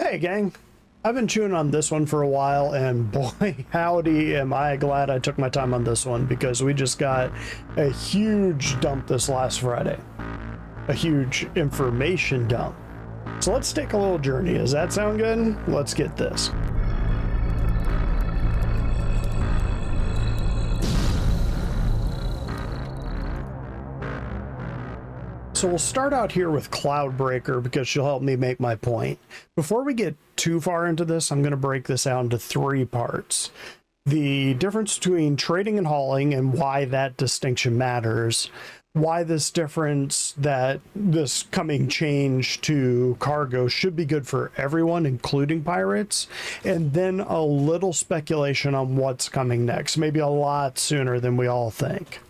Hey gang, I've been chewing on this one for a while, and boy howdy am I glad I took my time on this one, because we just got a huge dump this last Friday. A huge information dump. So let's take a little journey. Does that sound good? Let's get this. So we'll start out here with Cloudbreaker because she'll help me make my point. Before we get too far into this, I'm going to break this out into three parts. The difference between trading and hauling and why that distinction matters. Why this difference, that this coming change to cargo should be good for everyone, including pirates. And then a little speculation on what's coming next. Maybe a lot sooner than we all think.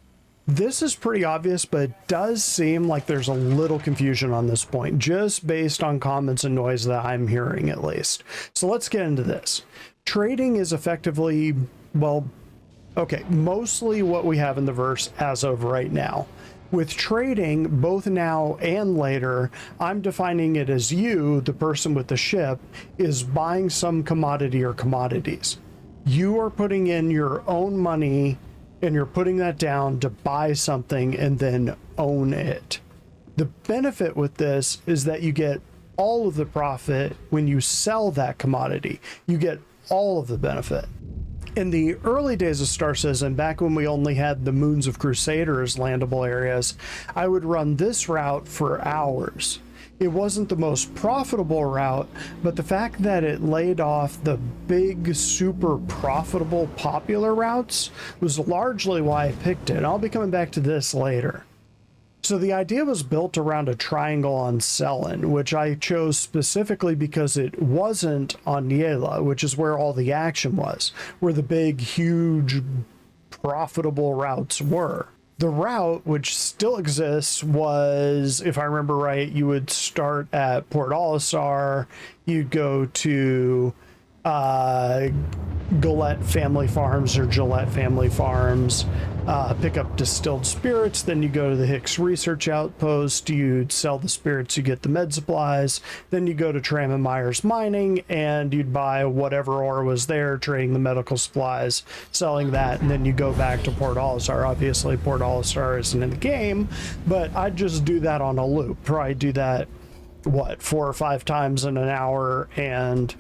This is pretty obvious, but it does seem like there's a little confusion on this point, just based on comments and noise that I'm hearing at least. So let's get into this. Trading is effectively, well, okay, mostly what we have in the verse as of right now. With trading, both now and later, I'm defining it as you, the person with the ship, is buying some commodity or commodities. You are putting in your own money and you're putting that down to buy something and then own it. The benefit with this is that you get all of the profit when you sell that commodity. You get all of the benefit. In the early days of Star Citizen, back when we only had the Moons of Crusaders landable areas, I would run this route for hours. It wasn't the most profitable route, but the fact that it laid off the big, super profitable, popular routes was largely why I picked it. I'll be coming back to this later. So the idea was built around a triangle on Selen, which I chose specifically because it wasn't on Niela, which is where all the action was, where the big, huge, profitable routes were. The route, which still exists, was, if I remember right, you would start at Port Olisar, you'd go to Gillette Family Farms or Gillette Family Farms, pick up distilled spirits, then you go to the Hicks Research Outpost, you'd sell the spirits, you get the med supplies, then you go to Tram and Myers Mining, and you'd buy whatever ore was there, trading the medical supplies, selling that, and then you go back to Port Olisar. Obviously, Port Olisar isn't in the game, but I'd just do that on a loop. Probably do that, what, 4 or 5 times in an hour, and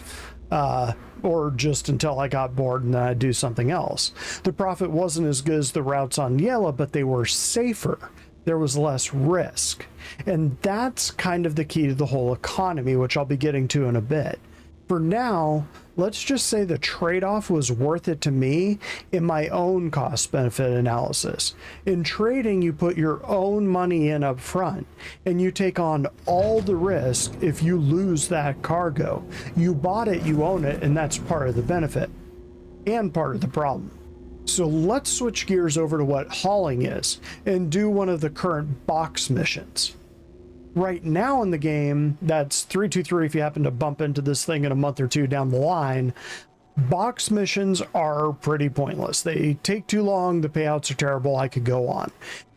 or just until I got bored and then I'd do something else. The profit wasn't as good as the routes on Yellow, but they were safer. There was less risk. And that's kind of the key to the whole economy, which I'll be getting to in a bit. For now, let's just say the trade-off was worth it to me in my own cost-benefit analysis. In trading, you put your own money in up front, and you take on all the risk if you lose that cargo. You bought it, you own it, and that's part of the benefit, and part of the problem. So let's switch gears over to what hauling is, and do one of the current box missions. Right now in the game, that's 323 if you happen to bump into this thing in a month or two down the line. Box missions are pretty pointless. They take too long, the payouts are terrible, I could go on.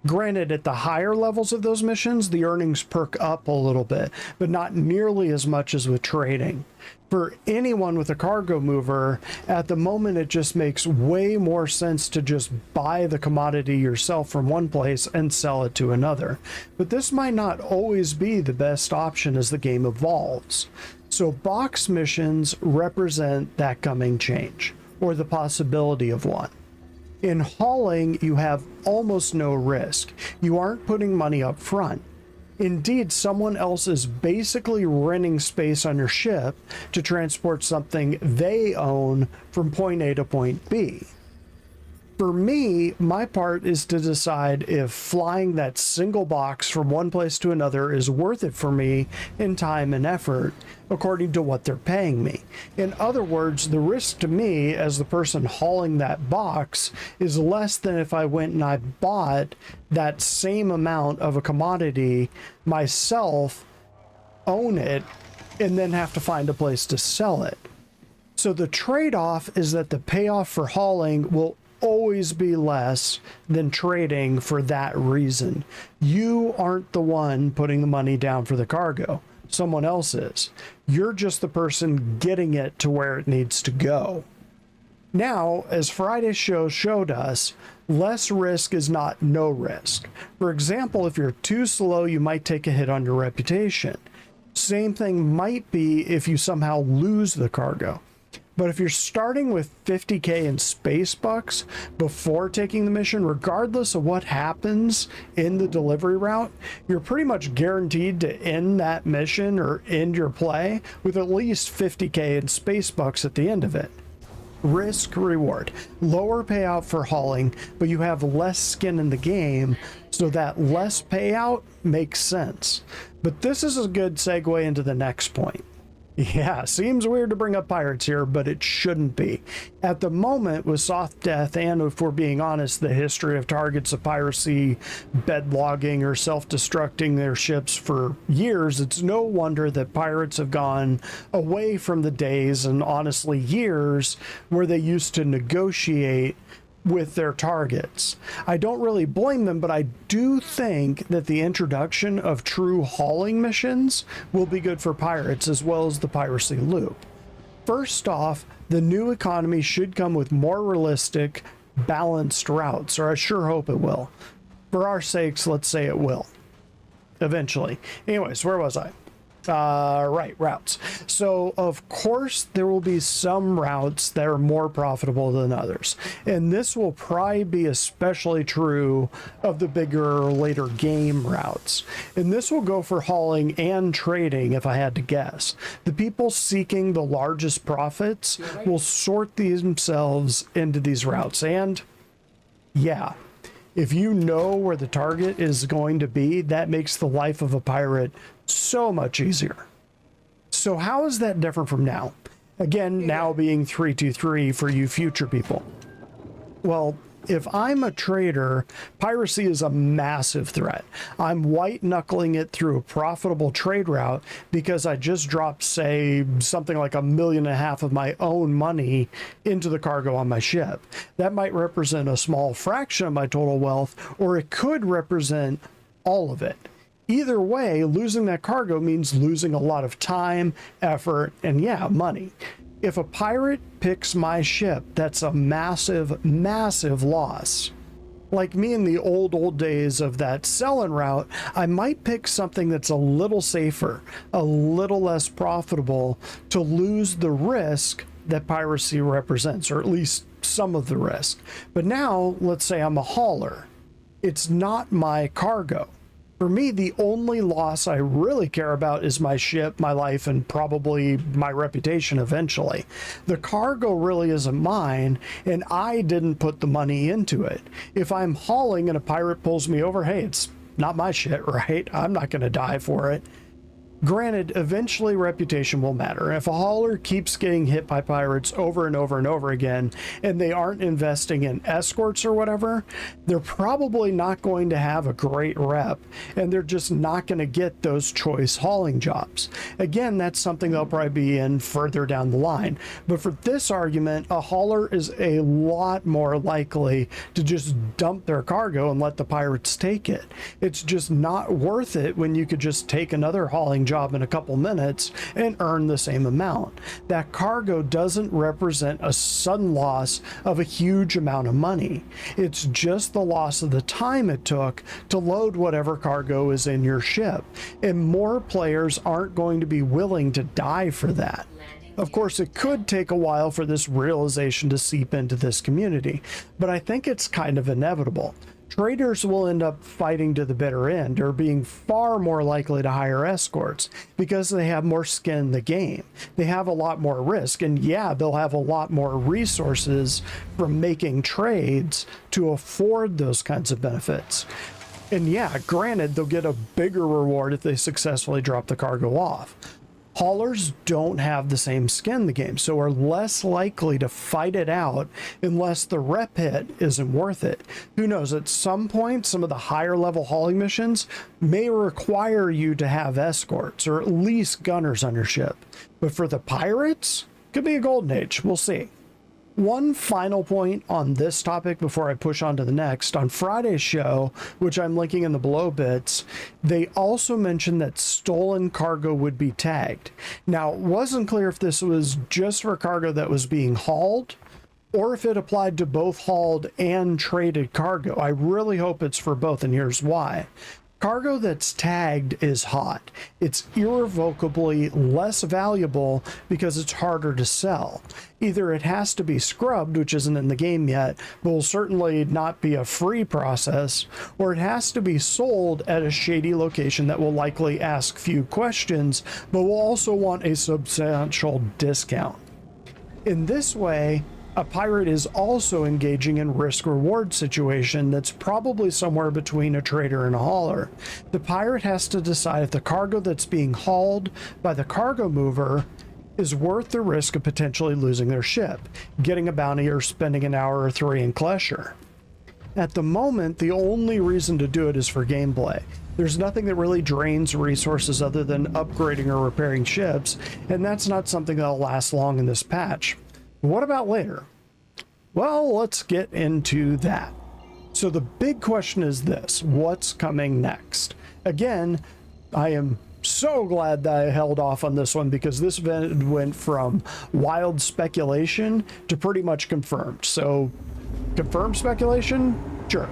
Granted, at the higher levels of those missions, the earnings perk up a little bit, but not nearly as much as with trading. For anyone with a cargo mover, at the moment it just makes way more sense to just buy the commodity yourself from one place and sell it to another. But this might not always be the best option as the game evolves. So box missions represent that coming change, or the possibility of one. In hauling, you have almost no risk. You aren't putting money up front. Indeed, someone else is basically renting space on your ship to transport something they own from point A to point B. For me, my part is to decide if flying that single box from one place to another is worth it for me in time and effort, according to what they're paying me. In other words, the risk to me as the person hauling that box is less than if I went and I bought that same amount of a commodity myself, own it, and then have to find a place to sell it. So the trade-off is that the payoff for hauling will always be less than trading for that reason. You aren't the one putting the money down for the cargo. someone else is. You're just the person getting it to where it needs to go. Now, as Friday's show showed us, less risk is not no risk. For example, if you're too slow, you might take a hit on your reputation. Same thing might be if you somehow lose the cargo. But if you're starting with 50K in spacebucks before taking the mission, regardless of what happens in the delivery route, you're pretty much guaranteed to end that mission or end your play with at least 50K in spacebucks at the end of it. Risk reward. Lower payout for hauling, but you have less skin in the game, so that less payout makes sense. But this is a good segue into the next point. Yeah, seems weird to bring up pirates here, but it shouldn't be. At the moment, with soft death, and if we're being honest, the history of targets of piracy, bedlogging, or self-destructing their ships for years, it's no wonder that pirates have gone away from the days, and honestly years, where they used to negotiate with their targets. I don't really blame them, but I do think that the introduction of true hauling missions will be good for pirates as well as the piracy loop. First off, the new economy should come with more realistic, balanced routes, or I sure hope it will. For our sakes, let's say it will. Eventually. Anyways, where was I? Right, routes. So of course there will be some routes that are more profitable than others, and this will probably be especially true of the bigger later game routes, and this will go for hauling and trading. If I had to guess, the people seeking the largest profits will sort themselves into these routes. And yeah, if you know where the target is going to be, that makes the life of a pirate so much easier. So how is that different from now? Again, now being 323 for you future people. Well, if I'm a trader, piracy is a massive threat. I'm white knuckling it through a profitable trade route because I just dropped, say, something like $1.5 million of my own money into the cargo on my ship. That might represent a small fraction of my total wealth, or it could represent all of it. Either way, losing that cargo means losing a lot of time, effort, and yeah, money. If a pirate picks my ship, that's a massive, massive loss. Like me in the old days of that selling route, I might pick something that's a little safer, a little less profitable, to lose the risk that piracy represents, or at least some of the risk. But now, let's say I'm a hauler. It's not my cargo. For me, the only loss I really care about is my ship, my life, and probably my reputation eventually. The cargo really isn't mine, and I didn't put the money into it. If I'm hauling and a pirate pulls me over, hey, it's not my shit, right? I'm not going to die for it. Granted, eventually reputation will matter. If a hauler keeps getting hit by pirates over and over and over again, and they aren't investing in escorts or whatever, they're probably not going to have a great rep, and they're just not going to get those choice hauling jobs. Again, that's something they'll probably be in further down the line. But for this argument, a hauler is a lot more likely to just dump their cargo and let the pirates take it. It's just not worth it when you could just take another hauling job in a couple minutes and earn the same amount. That cargo doesn't represent a sudden loss of a huge amount of money. It's just the loss of the time it took to load whatever cargo is in your ship, and more players aren't going to be willing to die for that. Of course, it could take a while for this realization to seep into this community, but I think it's kind of inevitable. Traders will end up fighting to the bitter end, or being far more likely to hire escorts because they have more skin in the game. They have a lot more risk, and yeah, they'll have a lot more resources from making trades to afford those kinds of benefits. And yeah, granted, they'll get a bigger reward if they successfully drop the cargo off. Haulers don't have the same skin in the game, so are less likely to fight it out unless the rep hit isn't worth it. Who knows, at some point, some of the higher level hauling missions may require you to have escorts, or at least gunners on your ship. But for the pirates, could be a golden age, we'll see. One final point on this topic before I push on to the next. On Friday's show, which I'm linking in the below bits, they also mentioned that stolen cargo would be tagged. Now, it wasn't clear if this was just for cargo that was being hauled or if it applied to both hauled and traded cargo. I really hope it's for both, and here's why. Cargo that's tagged is hot. It's irrevocably less valuable because it's harder to sell. Either it has to be scrubbed, which isn't in the game yet, but will certainly not be a free process, or it has to be sold at a shady location that will likely ask few questions, but will also want a substantial discount. In this way, a pirate is also engaging in risk-reward situation that's probably somewhere between a trader and a hauler. The pirate has to decide if the cargo that's being hauled by the cargo mover is worth the risk of potentially losing their ship, getting a bounty, or spending an hour or 3 in Klesher. At the moment, the only reason to do it is for gameplay. There's nothing that really drains resources other than upgrading or repairing ships, and that's not something that'll last long in this patch. What about later? Well, let's get into that. So the big question is this: what's coming next? Again, I am so glad that I held off on this one because this event went from wild speculation to pretty much confirmed. So, confirmed speculation? Sure.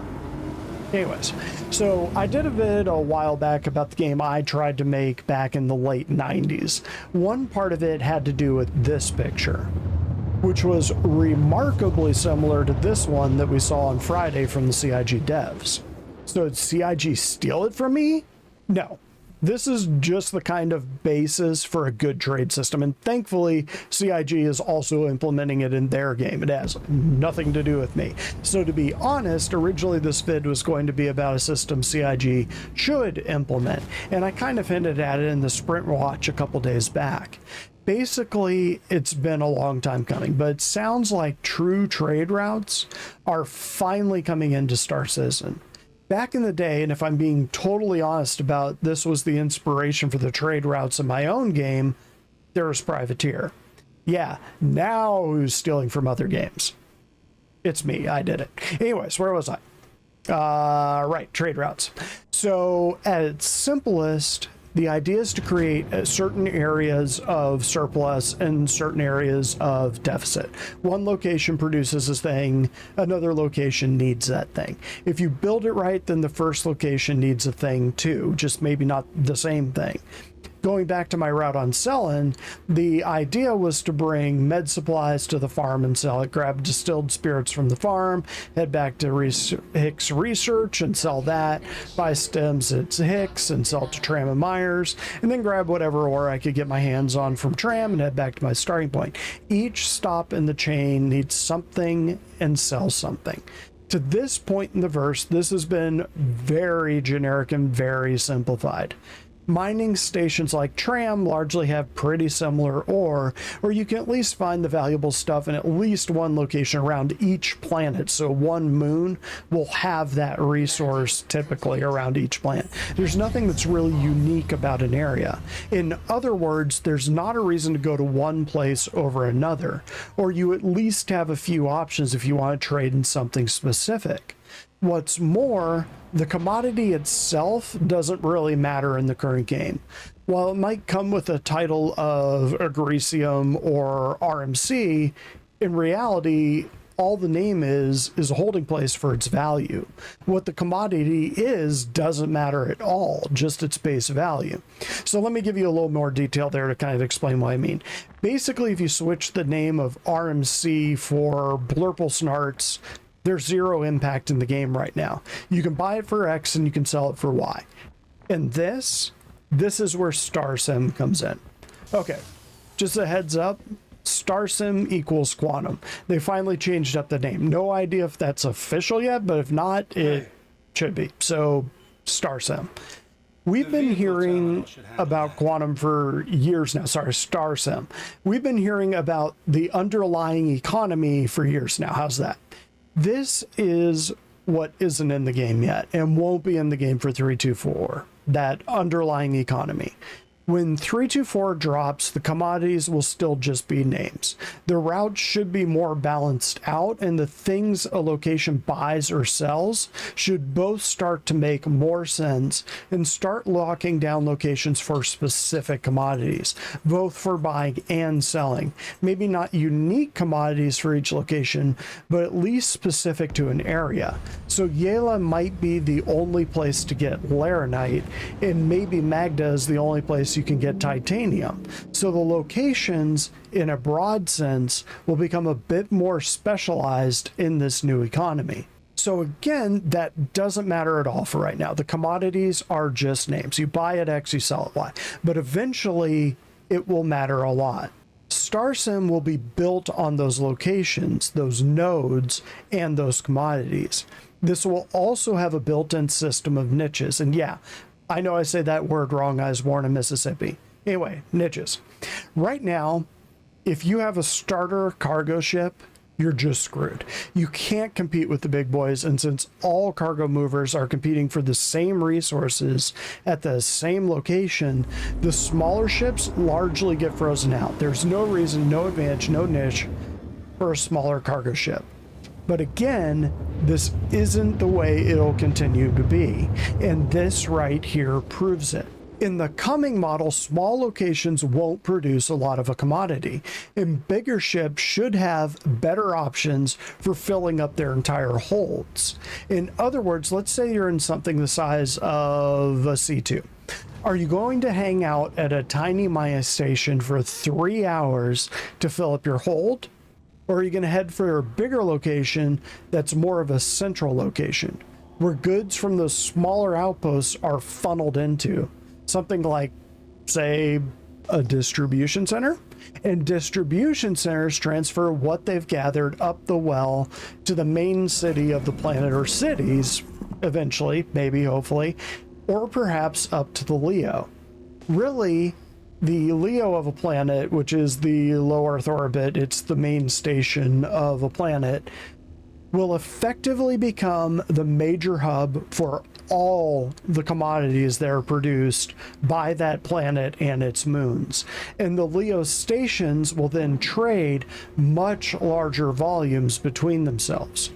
Anyways, so I did a vid a while back about the game I tried to make back in the late 90s. One part of it had to do with this picture, which was remarkably similar to this one that we saw on Friday from the CIG devs. So did CIG steal it from me? No. This is just the kind of basis for a good trade system, and thankfully CIG is also implementing it in their game. It has nothing to do with me. So to be honest, originally this vid was going to be about a system CIG should implement, and I kind of hinted at it in the Sprint Watch a couple days back. Basically, it's been a long time coming, but it sounds like true trade routes are finally coming into Star Citizen. Back in the day, and if I'm being totally honest about this was the inspiration for the trade routes in my own game, there was Privateer. Yeah, now who's stealing from other games? It's me, I did it. Anyways, where was I? Right, trade routes. So at its simplest, the idea is to create certain areas of surplus and certain areas of deficit. One location produces a thing, another location needs that thing. If you build it right, then the first location needs a thing too, just maybe not the same thing. Going back to my route on selling, the idea was to bring med supplies to the farm and sell it, grab distilled spirits from the farm, head back to Hicks Research and sell that, buy stems at Hicks and sell it to Tram and Myers, and then grab whatever ore I could get my hands on from Tram and head back to my starting point. Each stop in the chain needs something and sell something. To this point in the verse, this has been very generic and very simplified. Mining stations like Tram largely have pretty similar ore, or you can at least find the valuable stuff in at least one location around each planet. So one moon will have that resource typically around each planet. There's nothing that's really unique about an area. In other words, there's not a reason to go to one place over another, or you at least have a few options if you want to trade in something specific. What's more, the commodity itself doesn't really matter in the current game. While it might come with a title of Agricium or RMC, in reality, all the name is a holding place for its value. What the commodity is doesn't matter at all, just its base value. So let me give you a little more detail there to kind of explain what I mean. Basically, if you switch the name of RMC for Blurple Snarts, there's zero impact in the game right now. You can buy it for X and you can sell it for Y. And this is where StarSim comes in. Okay, just a heads up, StarSim equals Quantum. They finally changed up the name. No idea if that's official yet, but if not, it should be. So, StarSim. We've been hearing about Quantum for years now. Sorry, StarSim. We've been hearing about the underlying economy for years now. How's that? This is what isn't in the game yet and won't be in the game for 3.2.4, that underlying economy. When 324 drops, the commodities will still just be names. The routes should be more balanced out, and the things a location buys or sells should both start to make more sense and start locking down locations for specific commodities, both for buying and selling. Maybe not unique commodities for each location, but at least specific to an area. So Yela might be the only place to get laranite, and maybe Magda is the only place you can get titanium. So the locations, in a broad sense, will become a bit more specialized in this new economy. So again, that doesn't matter at all for right now. The commodities are just names. You buy at X, you sell at Y. But eventually, it will matter a lot. StarSim will be built on those locations, those nodes, and those commodities. This will also have a built-in system of niches. And yeah, I know I say that word wrong. I was born in Mississippi. Anyway, niches. Right now, if you have a starter cargo ship, you're just screwed. You can't compete with the big boys, and since all cargo movers are competing for the same resources at the same location, the smaller ships largely get frozen out. There's no reason, no advantage, no niche for a smaller cargo ship. But again, this isn't the way it'll continue to be, and this right here proves it. In the coming model, small locations won't produce a lot of a commodity, and bigger ships should have better options for filling up their entire holds. In other words, let's say you're in something the size of a C2. Are you going to hang out at a tiny Maya station for 3 hours to fill up your hold? Or are you going to head for a bigger location that's more of a central location, where goods from those smaller outposts are funneled into? Something like, say, a distribution center, and distribution centers transfer what they've gathered up the well to the main city of the planet, or cities eventually, maybe, hopefully, or perhaps up to the Leo. Really, the Leo of a planet, which is the low Earth orbit, it's the main station of a planet, will effectively become the major hub for all the commodities that are produced by that planet and its moons. And the Leo stations will then trade much larger volumes between themselves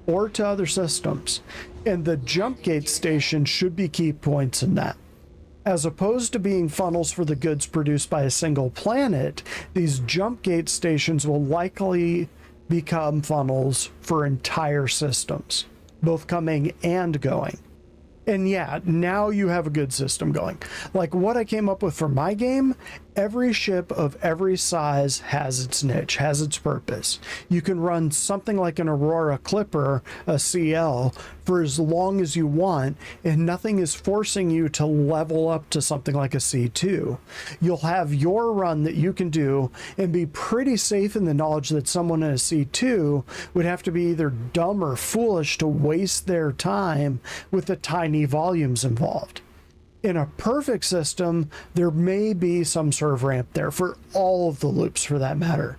or to other systems. And the jump gate station should be key points in that. As opposed to being funnels for the goods produced by a single planet, these jump gate stations will likely become funnels for entire systems, both coming and going. And yeah, now you have a good system going. Like what I came up with for my game, every ship of every size has its niche, has its purpose. You can run something like an Aurora Clipper, a CL, for as long as you want, and nothing is forcing you to level up to something like a C2. You'll have your run that you can do and be pretty safe in the knowledge that someone in a C2 would have to be either dumb or foolish to waste their time with the tiny volumes involved. In a perfect system, there may be some sort of ramp there for all of the loops for that matter.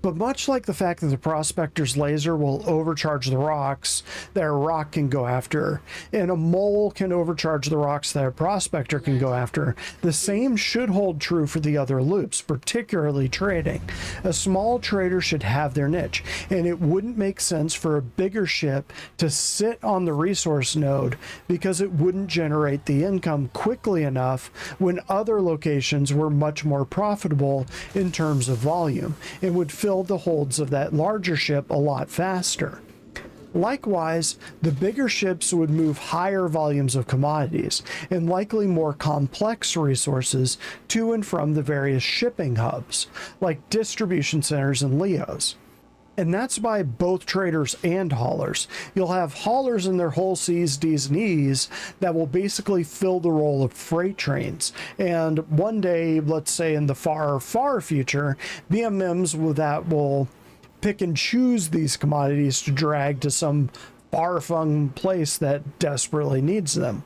But much like the fact that the prospector's laser will overcharge the rocks that a rock can go after, and a mole can overcharge the rocks that a prospector can go after, the same should hold true for the other loops, particularly trading. A small trader should have their niche, and it wouldn't make sense for a bigger ship to sit on the resource node because it wouldn't generate the income quickly enough when other locations were much more profitable in terms of volume and would fill the holds of that larger ship a lot faster. Likewise, the bigger ships would move higher volumes of commodities and likely more complex resources to and from the various shipping hubs, like distribution centers and Leos. And that's by both traders and haulers. You'll have haulers in their whole C's, D's, and E's that will basically fill the role of freight trains. And one day, let's say in the far, far future, BMMs will pick and choose these commodities to drag to some far-flung place that desperately needs them.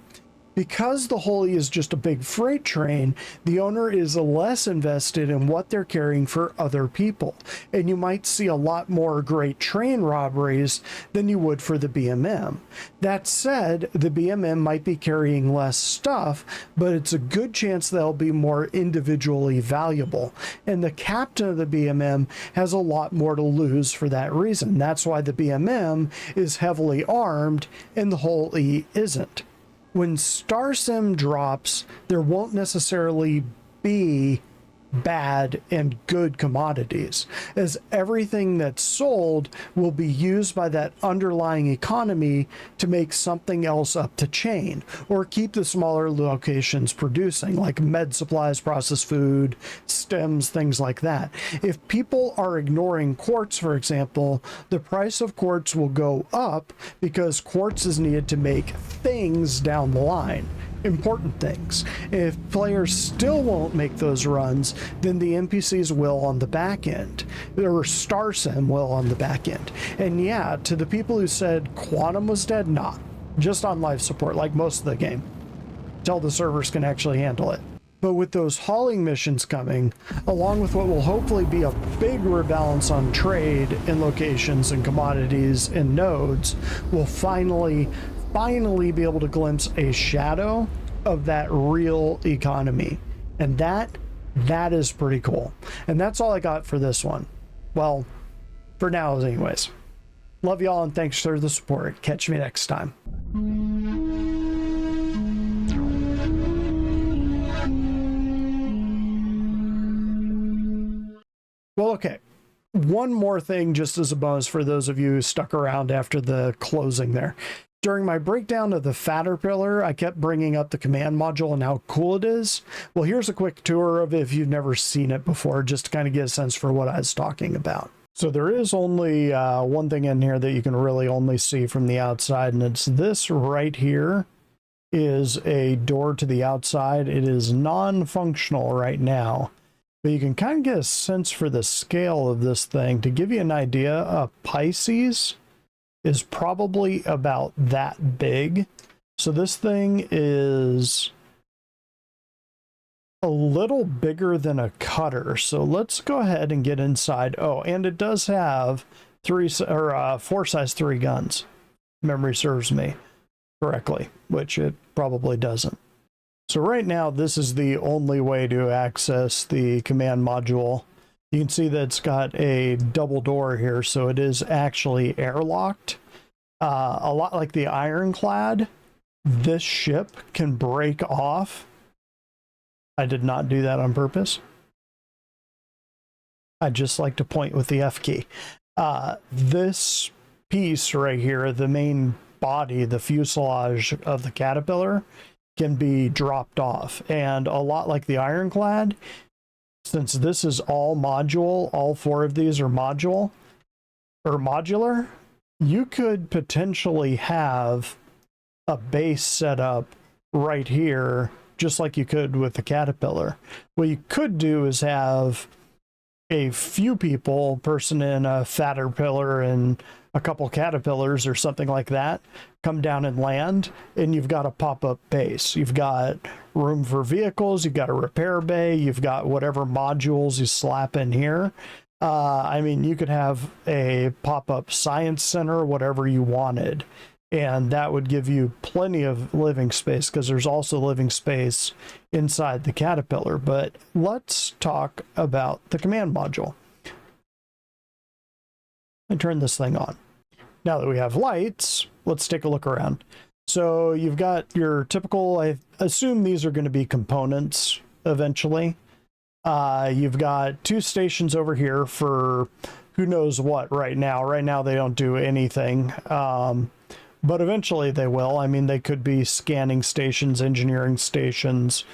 Because the Holy is just a big freight train, the owner is less invested in what they're carrying for other people. And you might see a lot more great train robberies than you would for the BMM. That said, the BMM might be carrying less stuff, but it's a good chance they'll be more individually valuable. And the captain of the BMM has a lot more to lose for that reason. That's why the BMM is heavily armed and the Holy isn't. When StarSim drops, there won't necessarily be bad and good commodities, as everything that's sold will be used by that underlying economy to make something else up the chain or keep the smaller locations producing, like med supplies, processed food, stems, things like that. If people are ignoring quartz, for example, the price of quartz will go up because quartz is needed to make things down the line. Important things. If players still won't make those runs, then the NPCs will on the back end, or StarSim will on the back end. And yeah, to the people who said Quantum was dead, nah, just on life support like most of the game, till the servers can actually handle it. But with those hauling missions coming, along with what will hopefully be a big rebalance on trade and locations and commodities and nodes, we'll finally be able to glimpse a shadow of that real economy. And that is pretty cool. And that's all I got for this one. Well, for now anyways. Love y'all and thanks for the support. Catch me next time. Well, okay. One more thing just as a bonus for those of you who stuck around after the closing there. During my breakdown of the Caterpillar, I kept bringing up the command module and how cool it is. Well, here's a quick tour of it if you've never seen it before, just to kind of get a sense for what I was talking about. So there is only one thing in here that you can really only see from the outside, and it's this right here is a door to the outside. It is non-functional right now, but you can kind of get a sense for the scale of this thing. To give you an idea, a Pisces is probably about that big. So this thing is a little bigger than a cutter. So let's go ahead and get inside. Oh, and it does have 4 size 3 guns. Memory serves me correctly, which it probably doesn't. So right now, this is the only way to access the command module. You can see that it's got a double door here, so it is actually airlocked. A lot like the Ironclad, this ship can break off. I did not do that on purpose. I just like to point with the F key. This piece right here, the main body, the fuselage of the Caterpillar, can be dropped off. And a lot like the Ironclad, since this is all module, all 4 of these are modular, you could potentially have a base set up right here, just like you could with the Caterpillar. What you could do is have a few people, person in a Caterpillar and a couple Caterpillars or something like that, come down and land, and you've got a pop-up base. You've got room for vehicles, you've got a repair bay, you've got whatever modules you slap in here. I mean, you could have a pop-up science center, whatever you wanted, and that would give you plenty of living space, because there's also living space inside the Caterpillar. But let's talk about the command module. And turn this thing on. Now that we have lights, let's take a look around. So you've got your typical, I assume these are going to be components eventually. You've got 2 stations over here for who knows what right now. Right now they don't do anything, but eventually they will. I mean, they could be scanning stations, engineering stations,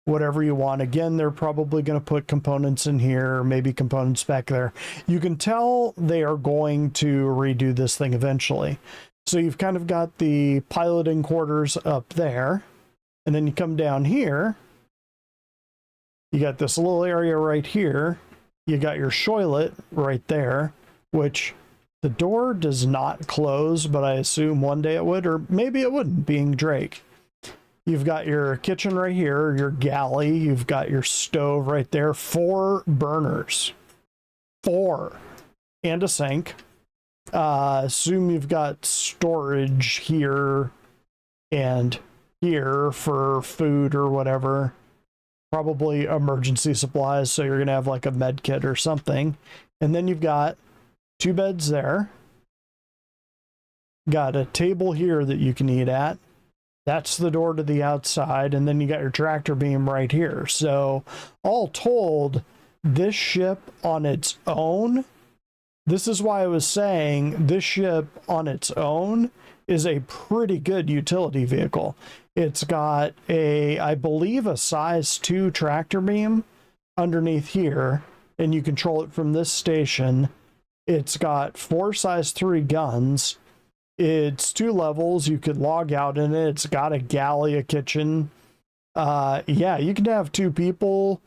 whatever you want. Again, they're probably going to put components in here, maybe components back there. You can tell they are going to redo this thing eventually. So you've kind of got the piloting quarters up there, and then you come down here. You got this little area right here. You got your shoilet right there, which the door does not close, but I assume one day it would, or maybe it wouldn't, being Drake. You've got your kitchen right here, your galley, you've got your stove right there, 4 burners. 4. And a sink. Assume you've got storage here and here for food or whatever. Probably emergency supplies, so you're going to have like a med kit or something. And then you've got 2 beds there. Got a table here that you can eat at. That's the door to the outside, and then you got your tractor beam right here. So all told, this ship on its own, this is why I was saying this ship on its own is a pretty good utility vehicle. It's got a, I believe, a size 2 tractor beam underneath here, and you control it from this station. It's got 4 size 3 guns. It's 2 levels. You could log out in it. It's got a galley, a kitchen. Yeah, you can have 2 people.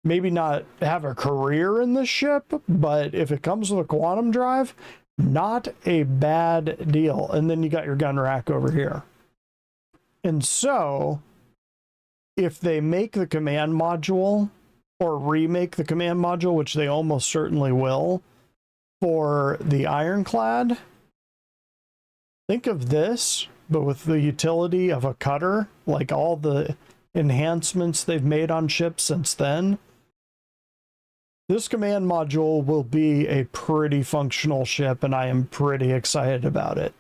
Maybe not have a career in this ship, but if it comes with a quantum drive, not a bad deal. And then you got your gun rack over here. And so, if they make the command module, or remake the command module, which they almost certainly will, for the Ironclad, think of this, but with the utility of a cutter, like all the enhancements they've made on ships since then. This command module will be a pretty functional ship, and I am pretty excited about it.